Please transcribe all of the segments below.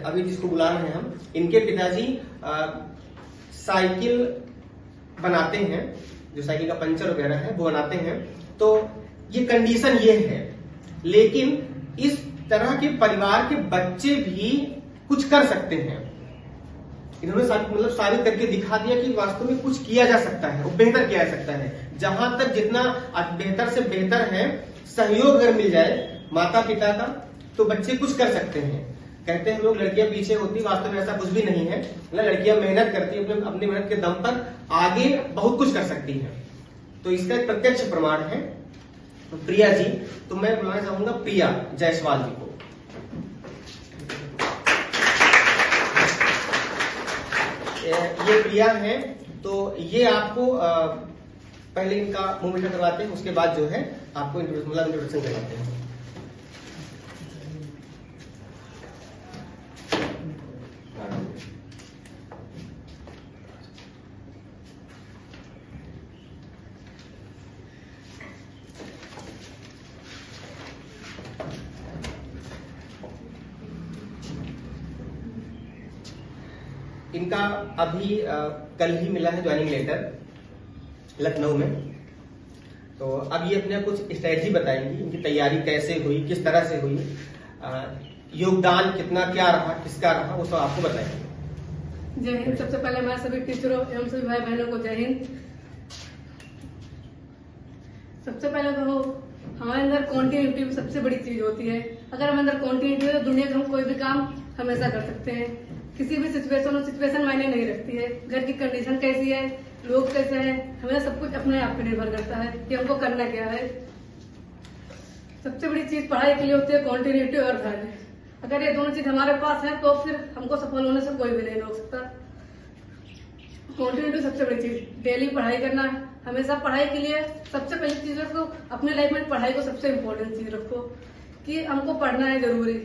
अभी जिसको बुला रहे हैं हम, इनके पिताजी साइकिल बनाते हैं, जो साइकिल का पंचर वगैरह है वो बनाते हैं। तो ये कंडीशन ये है, लेकिन इस तरह के परिवार के बच्चे भी कुछ कर सकते हैं। इन्होंने साबित करके दिखा दिया कि वास्तव में कुछ किया जा सकता है और बेहतर किया जा सकता है। जहां तक जितना बेहतर से बेहतर है, सहयोग अगर मिल जाए माता पिता का, तो बच्चे कुछ कर सकते हैं। कहते हैं लोग लड़कियां पीछे होती, वास्तव में ऐसा कुछ भी नहीं है। लड़कियां मेहनत करती है, अपनी मेहनत के दम पर आगे बहुत कुछ कर सकती है। तो इसका एक प्रत्यक्ष प्रमाण है प्रिया जी। तो मैं बुलाना चाहूंगा प्रिया जायसवाल जी को। ये प्रिया है, तो ये आपको पहले इनका मुंह मीठा करवाते हैं, उसके बाद जो है आपको इंट्रोडक्शन करवाते हैं। इनका अभी कल ही मिला है ज्वाइनिंग लेटर लखनऊ में। तो अब ये अपने कुछ स्ट्रेटजी बताएंगी, इनकी तैयारी कैसे हुई, किस तरह से हुई, योगदान कितना क्या रहा, किसका रहा, वो सब आपको बताएंगे। जय हिंद। सबसे पहले मैं सभी टीचरों एवं सभी भाई बहनों को जय हिंद। सबसे पहले तो हमारे अंदर कॉन्टिन्यूटी सबसे बड़ी चीज होती है। अगर हमारे अंदर कॉन्टिन्यूटी है तो दुनिया में हम कोई भी काम हमेशा कर सकते हैं। किसी भी सिचुएशन मायने नहीं रखती है। घर की कंडीशन कैसी है, लोग कैसे हैं, हमें सब कुछ अपने आप पे निर्भर करता है कि हमको करना क्या है। सबसे बड़ी चीज पढ़ाई के लिए होती है कॉन्टिन्यूटी और धैर्य। अगर ये दोनों चीज हमारे पास है तो फिर हमको सफल होने से कोई भी नहीं रोक सकता। कॉन्टिन्यूटी सबसे बड़ी चीज, डेली पढ़ाई करना। हमेशा पढ़ाई के लिए सबसे पहली चीज रखो, अपने लाइफ में पढ़ाई को सबसे इम्पोर्टेंट चीज रखो कि हमको पढ़ना है जरूरी।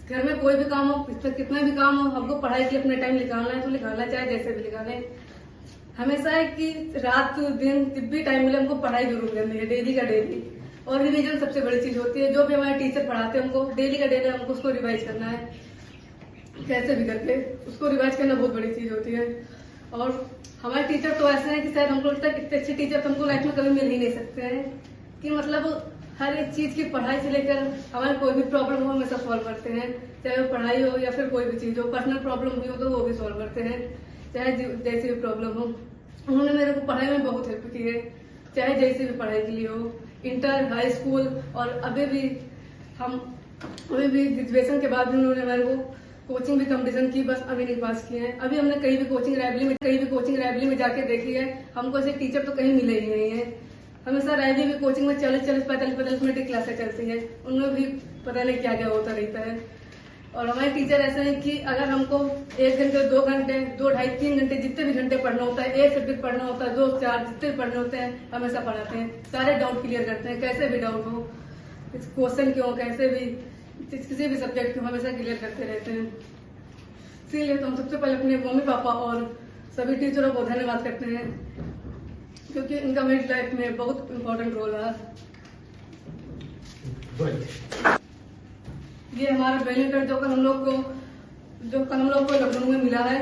घर में कोई भी काम हो, कितना भी काम हो, हमको पढ़ाई के लिए अपना टाइम निकालना है तो निकालना, चाहे जैसे भी निकालें। हमेशा है कि रात दिन जब भी टाइम मिले हमको पढ़ाई जरूर करनी है, डेली का डेली। और रिवीजन सबसे बड़ी चीज होती है। जो भी हमारे टीचर पढ़ाते हैं हमको डेली का डेली हमको उसको रिवाइज करना है, कैसे भी करके उसको रिवाइज करना बहुत बड़ी चीज होती है। और हमारे टीचर तो ऐसे हैं कि शायद हमको लगता है इतने अच्छे टीचर तो हमको लाइफ में कभी मिल ही नहीं सकते हैं। कि मतलब हर एक चीज की पढ़ाई से लेकर हमारे कोई भी प्रॉब्लम हो हमेशा सॉल्व करते हैं। चाहे वो पढ़ाई हो या फिर कोई भी चीज हो, पर्सनल प्रॉब्लम हुई हो तो वो भी सॉल्व करते हैं, चाहे जैसी भी प्रॉब्लम हो। उन्होंने मेरे को पढ़ाई में बहुत हेल्प की है, चाहे जैसी भी पढ़ाई के लिए हो, इंटर, हाई स्कूल। और अभी भी ग्रेजुएशन के बाद भी उन्होंने मेरे को कोचिंग भी कंपटीशन की, बस अभी नहीं पास किए हैं। अभी हमने कहीं भी कोचिंग रैवली में जाके देखी है, हमको ऐसे टीचर तो कहीं मिले ही नहीं है। हमेशा रैली में कोचिंग में 40-45 मिनट की क्लासें चलती है, उनमें भी पता नहीं क्या क्या होता रहता है। और हमारे टीचर ऐसे हैं कि अगर हमको 1 घंटे, 2 घंटे, 2, 2.5, 3 घंटे जितने भी घंटे पढ़ना होता है, एक सब्जेक्ट पढ़ना होता है, 2, 4 जितने भी पढ़ने होते हैं हमेशा पढ़ाते हैं। सारे डाउट क्लियर करते हैं, कैसे भी डाउट हो, क्वेश्चन क्यों, कैसे भी किसी भी सब्जेक्ट को हमेशा क्लियर करते रहते हैं। इसीलिए तो हम सबसे पहले अपने मम्मी पापा और सभी टीचरों को धन्यवाद करते हैं, क्योंकि इनका मेरी लाइफ में बहुत इम्पोर्टेंट रोल है। ये हमारा ज्वाइनिंग लेटर जो कल हम लोग को लखनऊ में मिला है।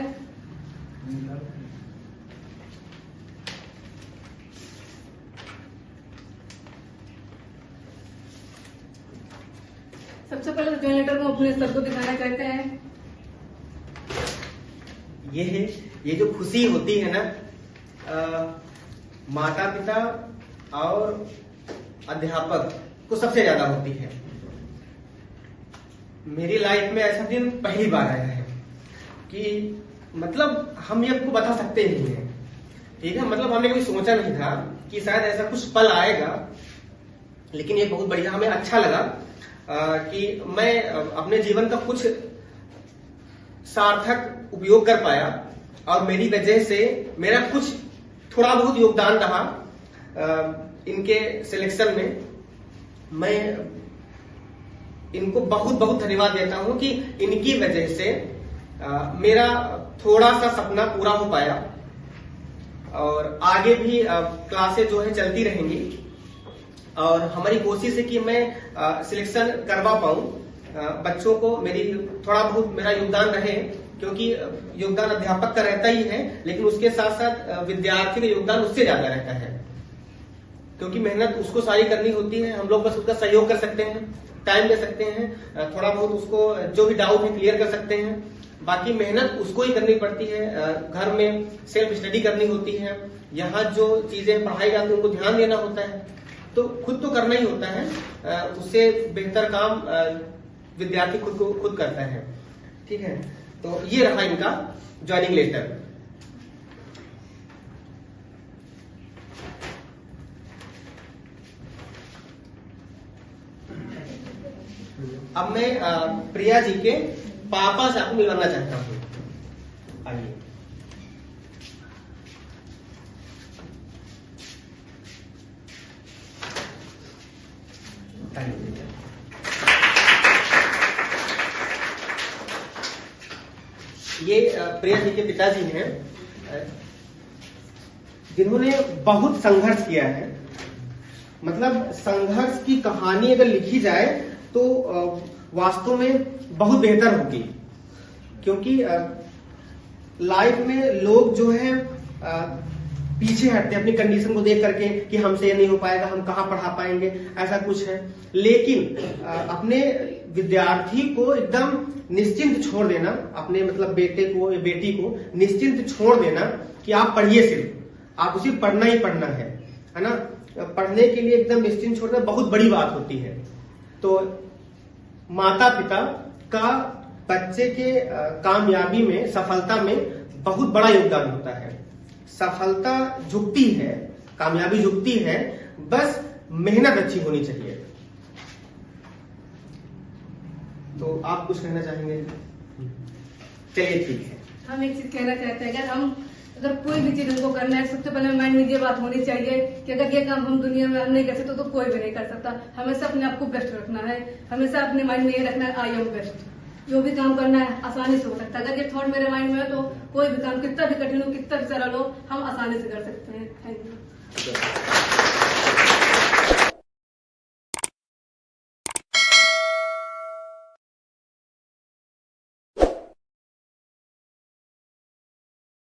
सबसे पहले ज्वाइनिंग लेटर को अपने सर को दिखाना चाहते हैं। ये जो खुशी होती है ना, माता पिता और अध्यापक को सबसे ज्यादा होती है। मेरी लाइफ में ऐसा दिन पहली बार आया है कि मतलब हम ये आपको बता सकते नहीं है, ठीक है। मतलब हमने कभी सोचा नहीं था कि शायद ऐसा कुछ पल आएगा, लेकिन ये बहुत बढ़िया, हमें अच्छा लगा कि मैं अपने जीवन का कुछ सार्थक उपयोग कर पाया और मेरी वजह से मेरा कुछ थोड़ा बहुत योगदान रहा इनके सिलेक्शन में। मैं इनको बहुत बहुत धन्यवाद देता हूं कि इनकी वजह से मेरा थोड़ा सा सपना पूरा हो पाया और आगे भी क्लासें जो है चलती रहेंगी और हमारी कोशिश है कि मैं सिलेक्शन करवा पाऊं बच्चों को थोड़ा बहुत मेरा योगदान रहे, क्योंकि योगदान अध्यापक का रहता ही है, लेकिन उसके साथ साथ विद्यार्थी का योगदान उससे ज्यादा रहता है, क्योंकि मेहनत उसको सारी करनी होती है। हम लोग बस उसका सहयोग कर सकते हैं, टाइम दे सकते हैं, थोड़ा बहुत उसको जो भी डाउट है क्लियर कर सकते हैं, बाकी मेहनत उसको ही करनी पड़ती है। घर में सेल्फ स्टडी करनी होती है, यहाँ जो चीजें पढ़ाई जाती है उनको ध्यान देना होता है, तो खुद तो करना ही होता है। उससे बेहतर काम विद्यार्थी खुद करता है। ठीक है, तो ये रहा इनका ज्वाइनिंग लेटर। अब मैं प्रिया जी के पापा से आपको मिलवाना चाहता हूँ। आइए। ये प्रिया जी के पिताजी हैं, जिन्होंने बहुत संघर्ष किया है। मतलब संघर्ष की कहानी अगर लिखी जाए तो वास्तव में बहुत बेहतर होगी, क्योंकि लाइफ में लोग जो है पीछे हटते हैं अपनी कंडीशन को देख करके कि हमसे ये नहीं हो पाएगा, हम कहाँ पढ़ा पाएंगे, ऐसा कुछ है। लेकिन अपने विद्यार्थी को एकदम निश्चिंत छोड़ देना, अपने मतलब बेटे को या बेटी को निश्चिंत छोड़ देना कि आप पढ़िए, सिर्फ आप उसे पढ़ना ही पढ़ना है ना। पढ़ने के लिए एकदम निश्चिंत छोड़ना बहुत बड़ी बात होती है। तो माता पिता का बच्चे के कामयाबी में, सफलता में बहुत बड़ा योगदान होता है। सफलता झुकती है, कामयाबी झुकती है, बस मेहनत अच्छी होनी चाहिए। तो आप कुछ कहना चाहेंगे? चलिए ठीक है। हम एक चीज कहना चाहते हैं, अगर कोई भी चीज हमको करना है, सबसे पहले माइंड में ये बात होनी चाहिए कि अगर ये काम हम दुनिया में हम नहीं कर सकते तो कोई भी नहीं कर सकता। हमेशा अपने आप को बेस्ट रखना है, हमेशा अपने माइंड में ये रखना है, आई एम बेस्ट। जो भी काम करना है आसानी से हो सकता है। अगर ये थॉट मेरे माइंड में है तो कोई भी काम कितना भी कठिन हो, कितना भी सरल हो, हम आसानी से कर सकते हैं। Thank you.